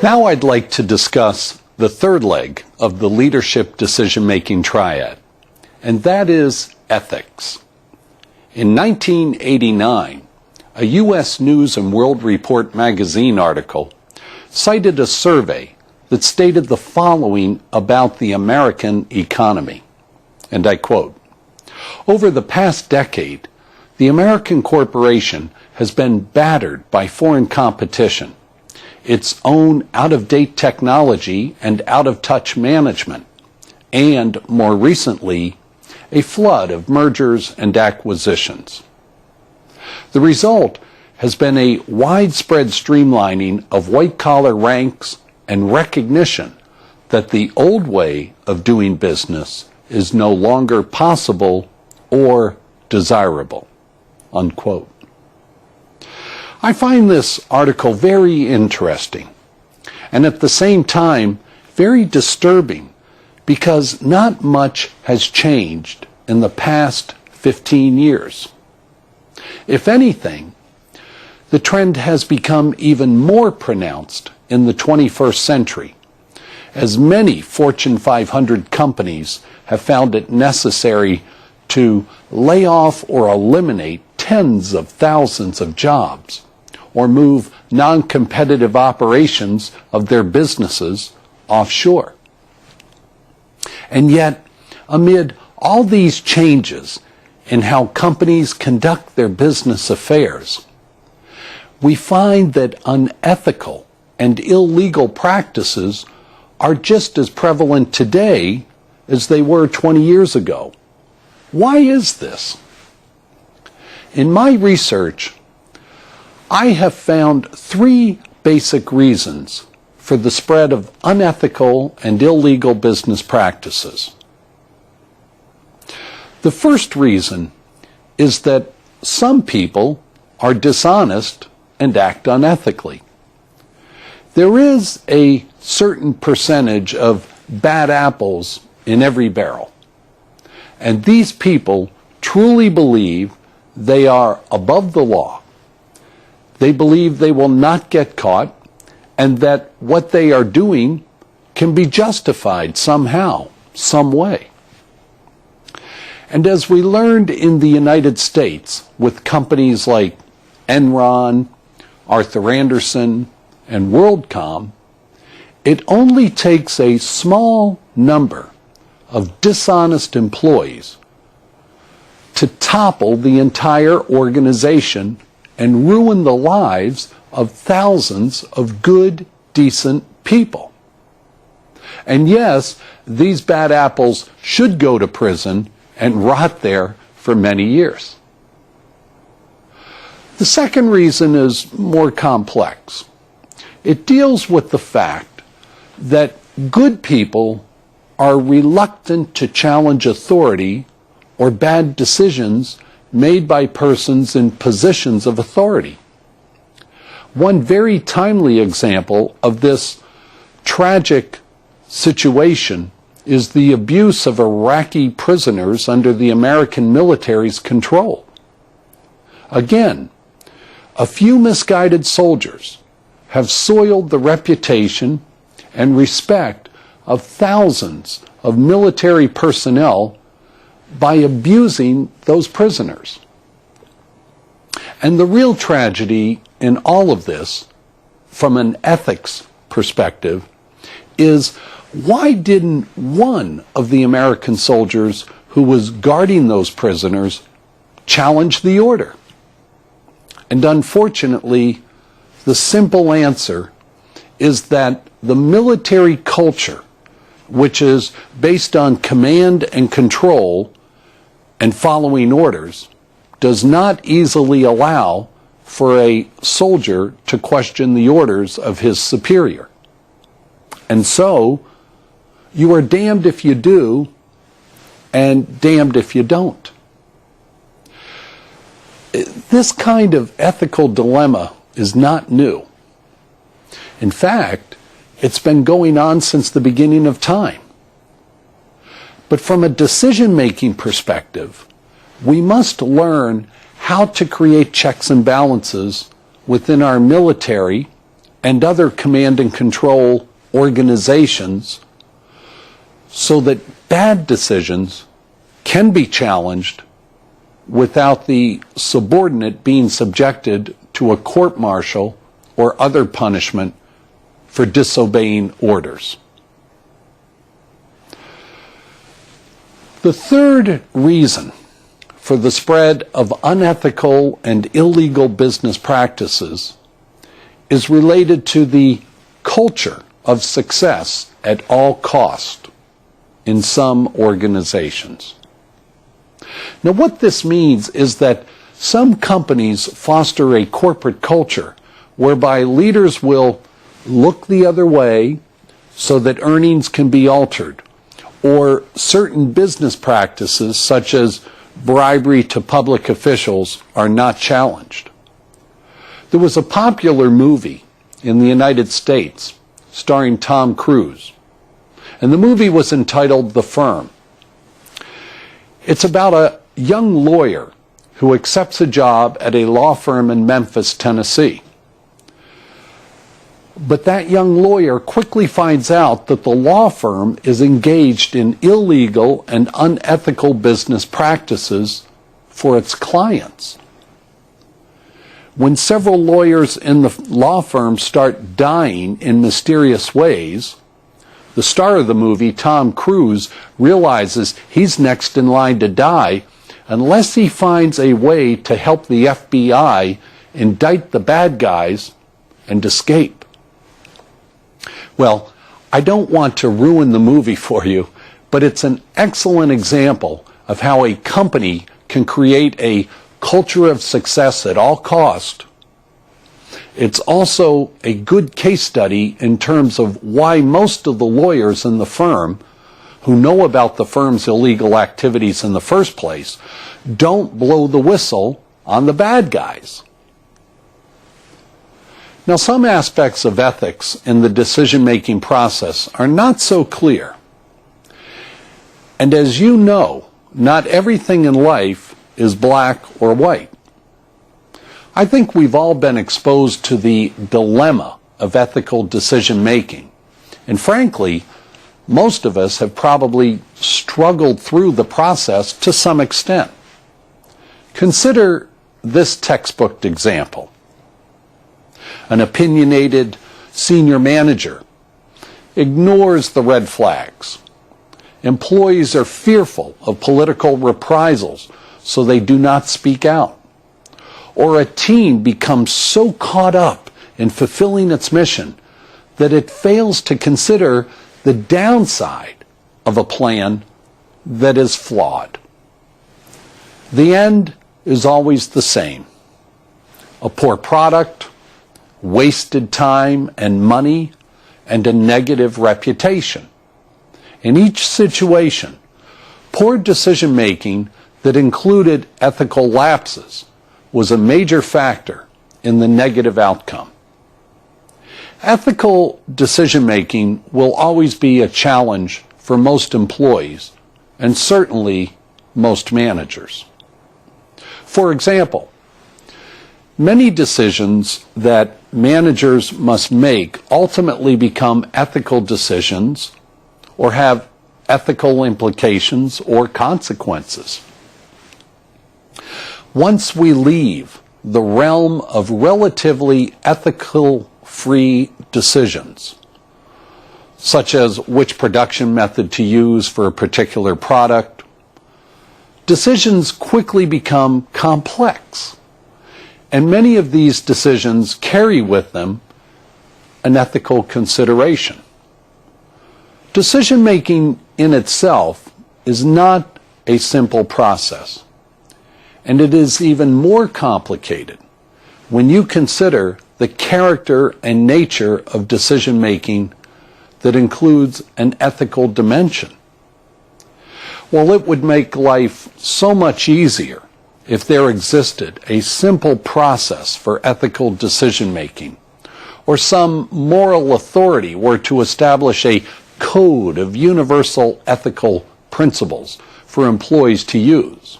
Now I'd like to discuss the third leg of the leadership decision-making triad, and that is ethics. In 1989, a U.S. News and World Report magazine article cited a survey that stated the following about the American economy, and I quote, "Over the past decade, the American corporation has been battered by foreign competition, its own out-of-date technology and out-of-touch management, and, more recently, a flood of mergers and acquisitions. The result has been a widespread streamlining of white-collar ranks and recognition that the old way of doing business is no longer possible or desirable." Unquote. I find this article very interesting and at the same time very disturbing because not much has changed in the past 15 years. If anything, the trend has become even more pronounced in the 21st century, as many Fortune 500 companies have found it necessary to lay off or eliminate tens of thousands of jobs, or move non-competitive operations of their businesses offshore. And yet, amid all these changes in how companies conduct their business affairs, we find that unethical and illegal practices are just as prevalent today as they were 20 years ago. Why is this? In my research, I have found three basic reasons for the spread of unethical and illegal business practices. The first reason is that some people are dishonest and act unethically. There is a certain percentage of bad apples in every barrel, and these people truly believe they are above the law. They believe they will not get caught and that what they are doing can be justified somehow, some way. And as we learned in the United States with companies like Enron, Arthur Andersen, and WorldCom, it only takes a small number of dishonest employees to topple the entire organization and ruin the lives of thousands of good, decent people. And yes, these bad apples should go to prison and rot there for many years. The second reason is more complex. It deals with the fact that good people are reluctant to challenge authority or bad decisions made by persons in positions of authority. One very timely example of this tragic situation is the abuse of Iraqi prisoners under the American military's control. Again, a few misguided soldiers have soiled the reputation and respect of thousands of military personnel by abusing those prisoners. And the real tragedy in all of this, from an ethics perspective, is why didn't one of the American soldiers who was guarding those prisoners challenge the order? And unfortunately, the simple answer is that the military culture, which is based on command and control and following orders, does not easily allow for a soldier to question the orders of his superior. And so, you are damned if you do, and damned if you don't. This kind of ethical dilemma is not new. In fact, it's been going on since the beginning of time. But from a decision-making perspective, we must learn how to create checks and balances within our military and other command and control organizations so that bad decisions can be challenged without the subordinate being subjected to a court-martial or other punishment for disobeying orders. The third reason for the spread of unethical and illegal business practices is related to the culture of success at all cost in some organizations. Now, what this means is that some companies foster a corporate culture whereby leaders will look the other way so that earnings can be altered, or certain business practices such as bribery to public officials are not challenged. There was a popular movie in the United States starring Tom Cruise, and the movie was entitled The Firm. It's about a young lawyer who accepts a job at a law firm in Memphis, Tennessee. But that young lawyer quickly finds out that the law firm is engaged in illegal and unethical business practices for its clients. When several lawyers in the law firm start dying in mysterious ways, the star of the movie, Tom Cruise, realizes he's next in line to die unless he finds a way to help the FBI indict the bad guys and escape. Well, I don't want to ruin the movie for you, but it's an excellent example of how a company can create a culture of success at all cost. It's also a good case study in terms of why most of the lawyers in the firm who know about the firm's illegal activities in the first place don't blow the whistle on the bad guys. Now, some aspects of ethics in the decision-making process are not so clear. And as you know, not everything in life is black or white. I think we've all been exposed to the dilemma of ethical decision-making. And frankly, most of us have probably struggled through the process to some extent. Consider this textbook example. An opinionated senior manager ignores the red flags. Employees are fearful of political reprisals, so they do not speak out. Or a team becomes so caught up in fulfilling its mission that it fails to consider the downside of a plan that is flawed. The end is always the same: a poor product, wasted time and money, and a negative reputation. In each situation, poor decision-making that included ethical lapses was a major factor in the negative outcome. Ethical decision-making will always be a challenge for most employees, and certainly most managers. For example, many decisions that managers must make ultimately become ethical decisions or have ethical implications or consequences. Once we leave the realm of relatively ethical-free decisions, such as which production method to use for a particular product, decisions quickly become complex. And many of these decisions carry with them an ethical consideration. Decision-making in itself is not a simple process, and it is even more complicated when you consider the character and nature of decision-making that includes an ethical dimension. Well, it would make life so much easier if there existed a simple process for ethical decision-making, or some moral authority were to establish a code of universal ethical principles for employees to use.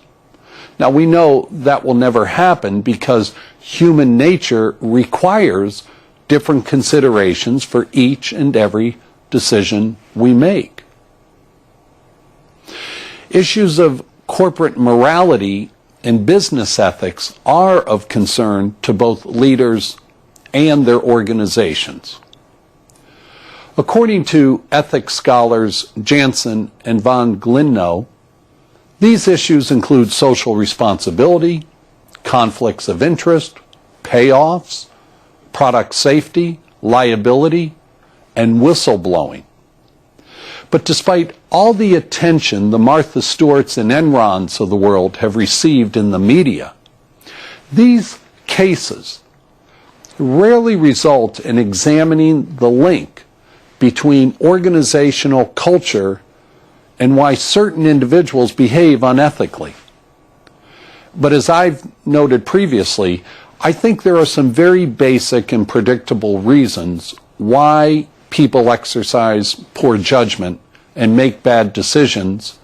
Now, we know that will never happen because human nature requires different considerations for each and every decision we make. Issues of corporate morality and business ethics are of concern to both leaders and their organizations. According to ethics scholars Jansen and von Glinnow, these issues include social responsibility, conflicts of interest, payoffs, product safety, liability, and whistleblowing. But despite all the attention the Martha Stewarts and Enrons of the world have received in the media, these cases rarely result in examining the link between organizational culture and why certain individuals behave unethically. But as I've noted previously, I think there are some very basic and predictable reasons why people exercise poor judgment and make bad decisions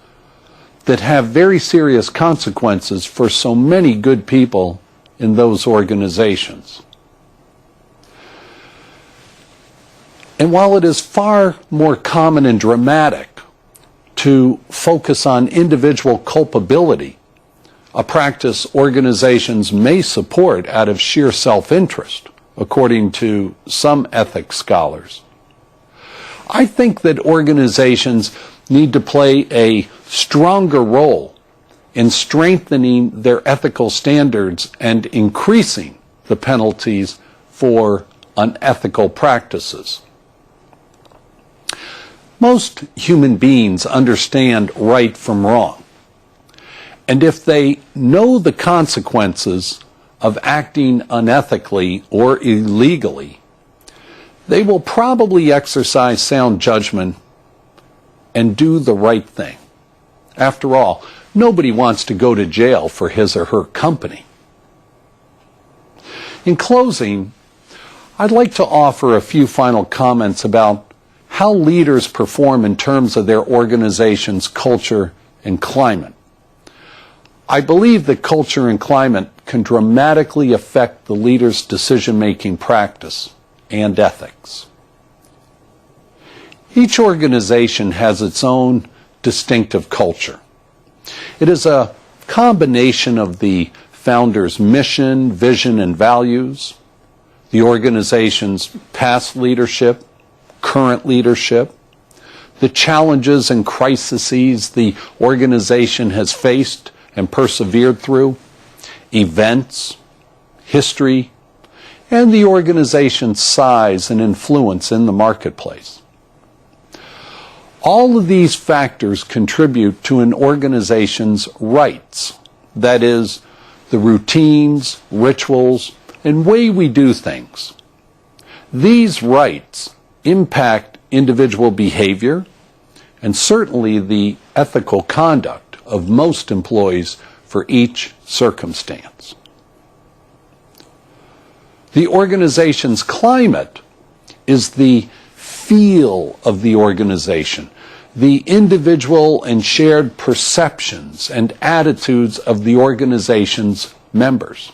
that have very serious consequences for so many good people in those organizations. And while it is far more common and dramatic to focus on individual culpability, a practice organizations may support out of sheer self-interest, according to some ethics scholars, I think that organizations need to play a stronger role in strengthening their ethical standards and increasing the penalties for unethical practices. Most human beings understand right from wrong, and if they know the consequences of acting unethically or illegally, they will probably exercise sound judgment and do the right thing. After all, nobody wants to go to jail for his or her company. In closing, I'd like to offer a few final comments about how leaders perform in terms of their organization's culture and climate. I believe that culture and climate can dramatically affect the leader's decision-making practice and ethics. Each organization has its own distinctive culture. It is a combination of the founder's mission, vision, and values, the organization's past leadership, current leadership, the challenges and crises the organization has faced and persevered through, events, history, and the organization's size and influence in the marketplace. All of these factors contribute to an organization's rights, that is, the routines, rituals, and way we do things. These rights impact individual behavior and certainly the ethical conduct of most employees for each circumstance. The organization's climate is the feel of the organization, the individual and shared perceptions and attitudes of the organization's members.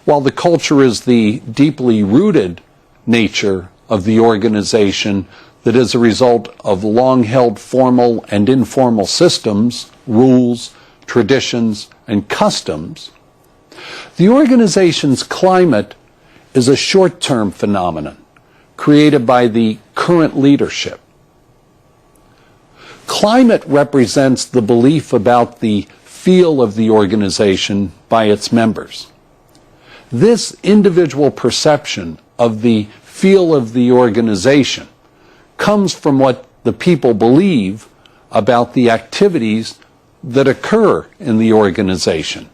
While the culture is the deeply rooted nature of the organization that is a result of long-held formal and informal systems, rules, traditions, and customs, the organization's climate is a short-term phenomenon created by the current leadership. Climate represents the belief about the feel of the organization by its members. This individual perception of the feel of the organization comes from what the people believe about the activities that occur in the organization.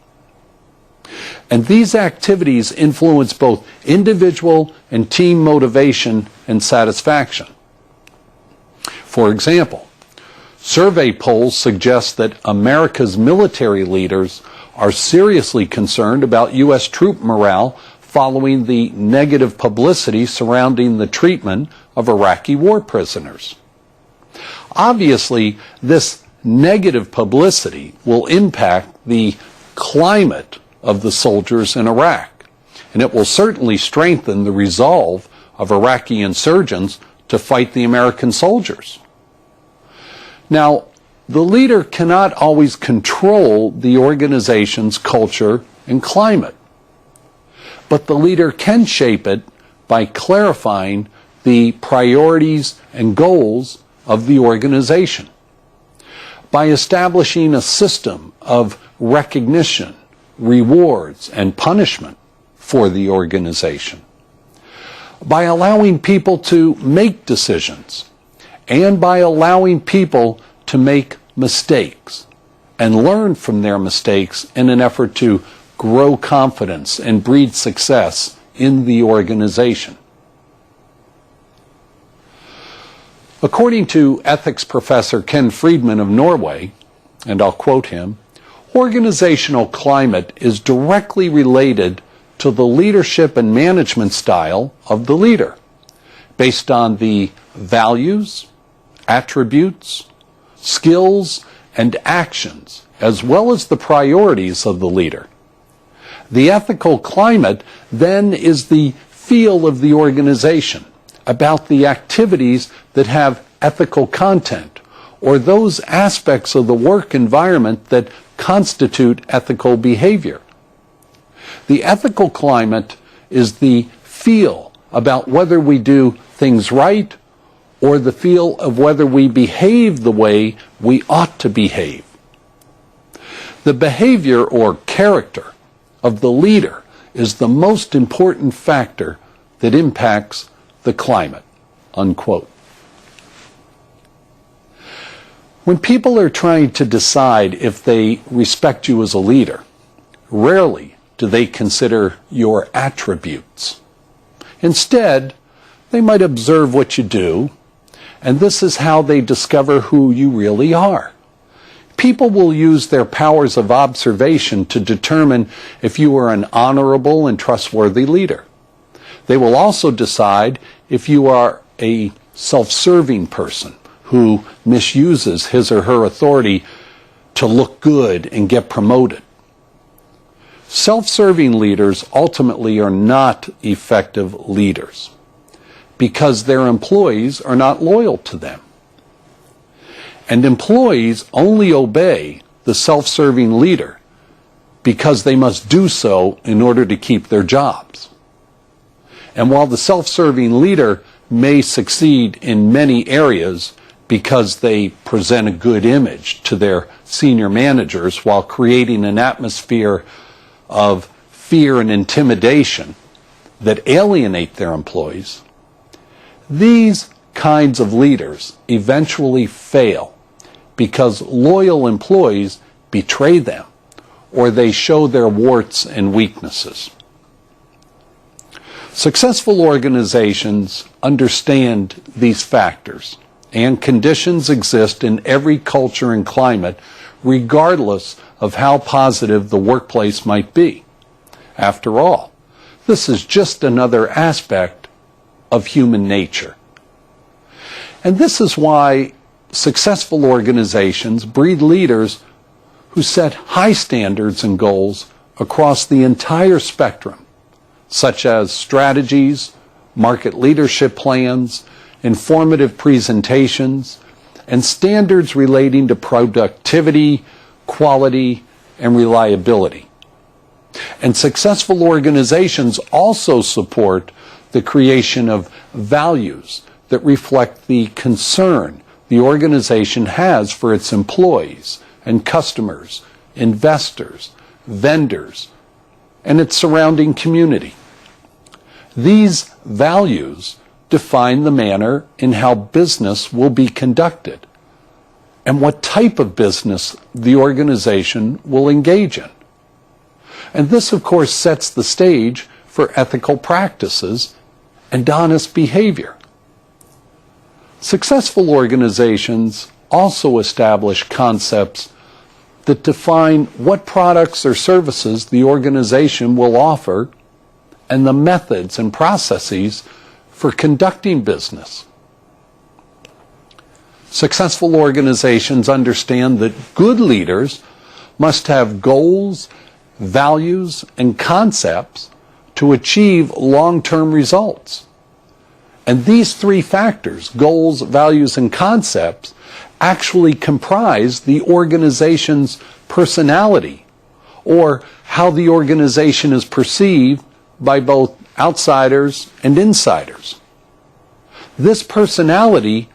And these activities influence both individual and team motivation and satisfaction. For example, survey polls suggest that America's military leaders are seriously concerned about U.S. troop morale following the negative publicity surrounding the treatment of Iraqi war prisoners. Obviously, this negative publicity will impact the climate of the soldiers in Iraq and it will certainly strengthen the resolve of Iraqi insurgents to fight the American soldiers. Now, the leader cannot always control the organization's culture and climate, but the leader can shape it by clarifying the priorities and goals of the organization, by establishing a system of recognition, rewards, and punishment for the organization, by allowing people to make decisions, and by allowing people to make mistakes and learn from their mistakes in an effort to grow confidence and breed success in the organization. According to ethics professor Ken Friedman of Norway, and I'll quote him, organizational climate is directly related to the leadership and management style of the leader, based on the values, attributes, skills, and actions, as well as the priorities of the leader. The ethical climate then is the feel of the organization, about the activities that have ethical content, or those aspects of the work environment that constitute ethical behavior. The ethical climate is the feel about whether we do things right or the feel of whether we behave the way we ought to behave. The behavior or character of the leader is the most important factor that impacts the climate, unquote. When people are trying to decide if they respect you as a leader, rarely do they consider your attributes. Instead, they might observe what you do, and this is how they discover who you really are. People will use their powers of observation to determine if you are an honorable and trustworthy leader. They will also decide if you are a self-serving person who misuses his or her authority to look good and get promoted. Self-serving leaders ultimately are not effective leaders because their employees are not loyal to them. And employees only obey the self-serving leader because they must do so in order to keep their jobs. And while the self-serving leader may succeed in many areas because they present a good image to their senior managers while creating an atmosphere of fear and intimidation that alienate their employees, these kinds of leaders eventually fail because loyal employees betray them or they show their warts and weaknesses. Successful organizations understand these factors, and conditions exist in every culture and climate regardless of how positive the workplace might be. After all, this is just another aspect of human nature. And this is why successful organizations breed leaders who set high standards and goals across the entire spectrum, such as strategies, market leadership plans, informative presentations, and standards relating to productivity, quality, and reliability. And successful organizations also support the creation of values that reflect the concern the organization has for its employees and customers, investors, vendors, and its surrounding community. These values define the manner in how business will be conducted and what type of business the organization will engage in. And this, of course, sets the stage for ethical practices and honest behavior. Successful organizations also establish concepts that define what products or services the organization will offer and the methods and processes for conducting business. Successful organizations understand that good leaders must have goals, values, and concepts to achieve long-term results. And these three factors, goals, values, and concepts, actually comprise the organization's personality, or how the organization is perceived by both outsiders and insiders. This personality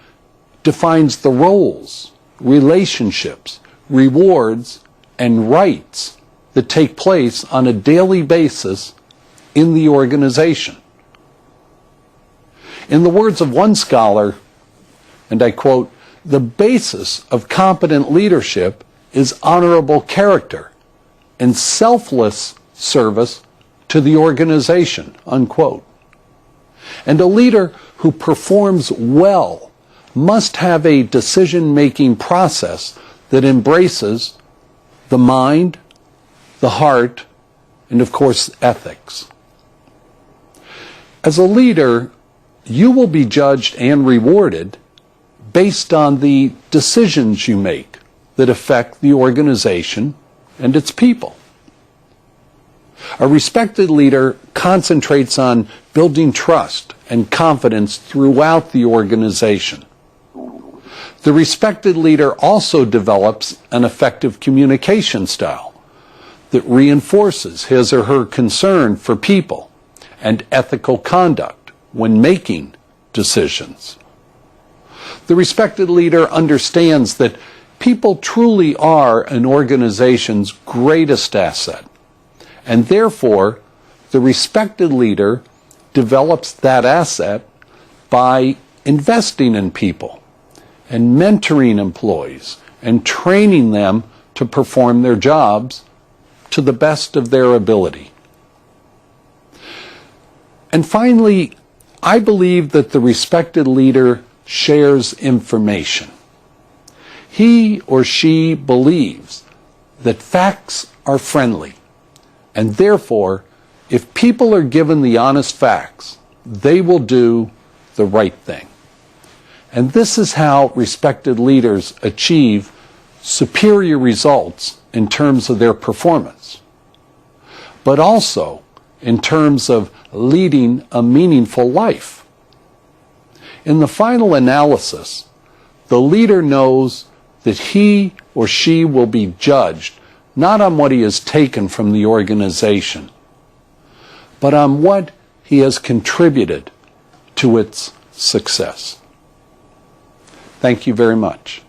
defines the roles, relationships, rewards, and rights that take place on a daily basis in the organization. In the words of one scholar, and I quote, "The basis of competent leadership is honorable character and selfless service to the organization," unquote. And a leader who performs well must have a decision-making process that embraces the mind, the heart, and of course, ethics. As a leader, you will be judged and rewarded based on the decisions you make that affect the organization and its people. A respected leader concentrates on building trust and confidence throughout the organization. The respected leader also develops an effective communication style that reinforces his or her concern for people and ethical conduct when making decisions. The respected leader understands that people truly are an organization's greatest asset, and therefore the respected leader develops that asset by investing in people and mentoring employees and training them to perform their jobs to the best of their ability. And finally, I believe that the respected leader shares information. He or she believes that facts are friendly, and therefore, if people are given the honest facts, they will do the right thing. And this is how respected leaders achieve superior results in terms of their performance, but also in terms of leading a meaningful life. In the final analysis, the leader knows that he or she will be judged not on what he has taken from the organization, but on what he has contributed to its success. Thank you very much.